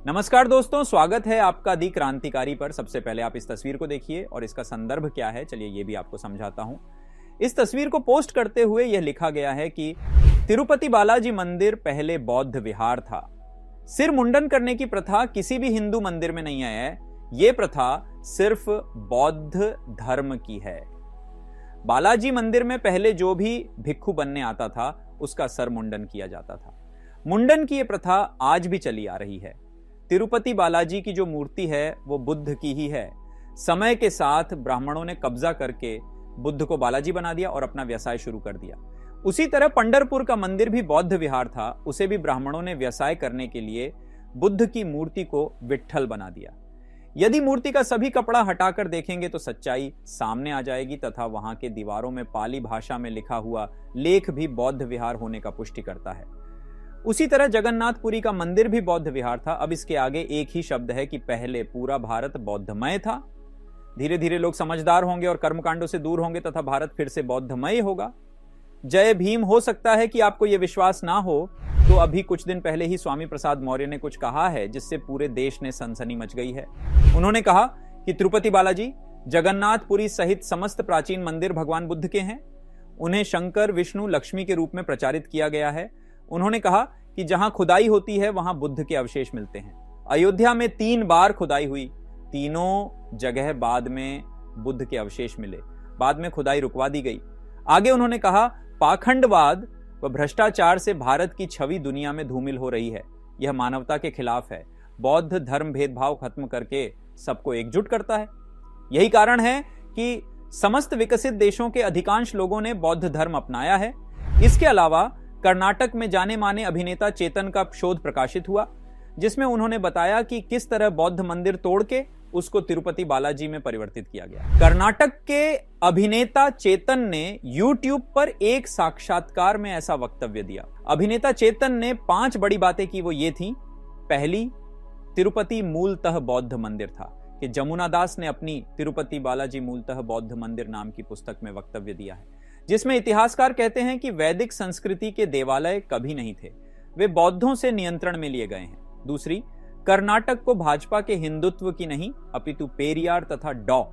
नमस्कार दोस्तों, स्वागत है आपका दी क्रांतिकारी पर। सबसे पहले आप इस तस्वीर को देखिए और इसका संदर्भ क्या है, चलिए ये भी आपको समझाता हूं। इस तस्वीर को पोस्ट करते हुए यह लिखा गया है कि तिरुपति बालाजी मंदिर पहले बौद्ध विहार था। सिर मुंडन करने की प्रथा किसी भी हिंदू मंदिर में नहीं है। यह प्रथा सिर्फ बौद्ध धर्म की है। बालाजी मंदिर में पहले जो भी भिक्षु बनने आता था उसका सर मुंडन किया जाता था। मुंडन की यह प्रथा आज भी चली आ रही है। तिरुपति बालाजी की जो मूर्ति है वो बुद्ध की ही है। समय के साथ ब्राह्मणों ने कब्जा करके बुद्ध को बालाजी बना दिया और अपना व्यवसाय शुरू कर दिया। उसी तरह पंढरपुर का मंदिर भी बौद्ध विहार था, उसे भी ब्राह्मणों ने व्यवसाय करने के लिए बुद्ध की मूर्ति को विट्ठल बना दिया। यदि मूर्ति का सभी कपड़ा हटाकर देखेंगे तो सच्चाई सामने आ जाएगी तथा वहां के दीवारों में पाली भाषा में लिखा हुआ लेख भी बौद्ध विहार होने का पुष्टि करता है। उसी तरह जगन्नाथपुरी का मंदिर भी बौद्ध विहार था। अब इसके आगे एक ही शब्द है कि पहले पूरा भारत बौद्धमय था। धीरे धीरे लोग समझदार होंगे और कर्मकांडों से दूर होंगे तथा भारत फिर से बौद्धमय होगा। जय भीम। हो सकता है कि आपको यह विश्वास ना हो, तो अभी कुछ दिन पहले ही स्वामी प्रसाद मौर्य ने कुछ कहा है जिससे पूरे देश ने सनसनी मच गई है। उन्होंने कहा कि तिरुपति बालाजी, जगन्नाथपुरी सहित समस्त प्राचीन मंदिर भगवान बुद्ध के हैं। उन्हें शंकर, विष्णु, लक्ष्मी के रूप में प्रचारित किया गया है। उन्होंने कहा कि जहां खुदाई होती है वहां बुद्ध के अवशेष मिलते हैं। अयोध्या में 3 बार खुदाई हुई, तीनों जगह बाद में बुद्ध के अवशेष मिले। बाद में खुदाई रुकवा दी गई। आगे उन्होंने कहा, पाखंडवाद व भ्रष्टाचार से भारत की छवि दुनिया में धूमिल हो रही है। यह मानवता के खिलाफ है। बौद्ध धर्म भेदभाव खत्म करके सबको एकजुट करता है। यही कारण है कि समस्त विकसित देशों के अधिकांश लोगों ने बौद्ध धर्म अपनाया है। इसके अलावा कर्नाटक में जाने माने अभिनेता चेतन का शोध प्रकाशित हुआ, जिसमें उन्होंने बताया कि किस तरह बौद्ध मंदिर तोड़ के उसको तिरुपति बालाजी में परिवर्तित किया गया। कर्नाटक के अभिनेता चेतन ने YouTube पर एक साक्षात्कार में ऐसा वक्तव्य दिया। अभिनेता चेतन ने 5 बड़ी बातें की। वो ये थी। पहली, तिरुपति मूलतः बौद्ध मंदिर था, कि जमुना दास ने अपनी तिरुपति बालाजी मूलतः बौद्ध मंदिर नाम की पुस्तक में वक्तव्य दिया है, जिसमें इतिहासकार कहते हैं कि वैदिक संस्कृति के देवालय कभी नहीं थे, वे बौद्धों से नियंत्रण में लिए गए हैं। दूसरी, कर्नाटक को भाजपा के हिंदुत्व की नहीं अपितु पेरियार तथा डॉ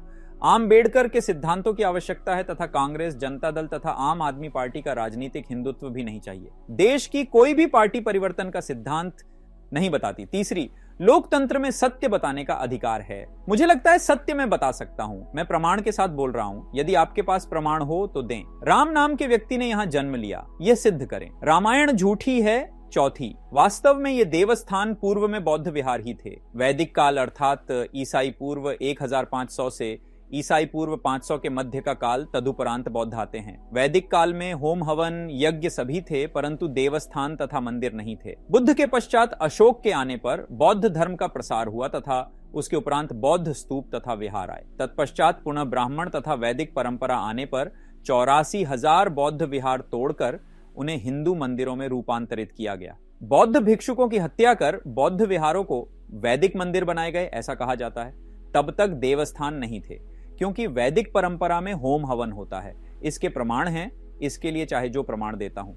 आम्बेडकर के सिद्धांतों की आवश्यकता है तथा कांग्रेस, जनता दल तथा आम आदमी पार्टी का राजनीतिक हिंदुत्व भी नहीं चाहिए। देश की कोई भी पार्टी परिवर्तन का सिद्धांत नहीं बताती। तीसरी, लोकतंत्र में सत्य बताने का अधिकार है। मुझे लगता है सत्य मैं बता सकता हूं। मैं प्रमाण के साथ बोल रहा हूं। यदि आपके पास प्रमाण हो तो दें। राम नाम के व्यक्ति ने यहां जन्म लिया, यह सिद्ध करें। रामायण झूठी है। चौथी, वास्तव में ये देवस्थान पूर्व में बौद्ध विहार ही थे। वैदिक काल अर्थात ईसाई पूर्व 1500 से ईसाई पूर्व 500 के मध्य का काल, तदुपरांत बौद्ध आते हैं। वैदिक काल में होम हवन यज्ञ सभी थे, परंतु देवस्थान तथा मंदिर नहीं थे। बुद्ध के पश्चात अशोक के आने पर बौद्ध धर्म का प्रसार हुआ तथा उसके उपरांत बौद्ध स्तूप तथा विहार आए। तत्पश्चात पुनः ब्राह्मण तथा वैदिक परंपरा आने पर 84,000 बौद्ध विहार तोड़कर उन्हें हिंदू मंदिरों में रूपांतरित किया गया। बौद्ध भिक्षुकों की हत्या कर बौद्ध विहारों को वैदिक मंदिर बनाए गए, ऐसा कहा जाता है। तब तक देवस्थान नहीं थे, क्योंकि वैदिक परंपरा में होम हवन होता है। इसके प्रमाण हैं, इसके लिए चाहे जो प्रमाण देता हूं।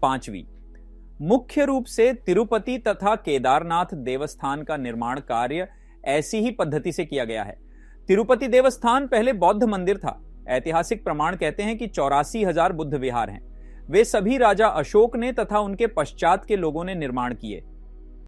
5वीं, मुख्य रूप से तिरुपति तथा केदारनाथ देवस्थान का निर्माण कार्य ऐसी ही पद्धति से किया गया है। तिरुपति देवस्थान पहले बौद्ध मंदिर था। ऐतिहासिक प्रमाण कहते हैं कि 84,000 बुद्ध विहार हैं। वे सभी राजा अशोक ने तथा उनके पश्चात के लोगों ने निर्माण किए।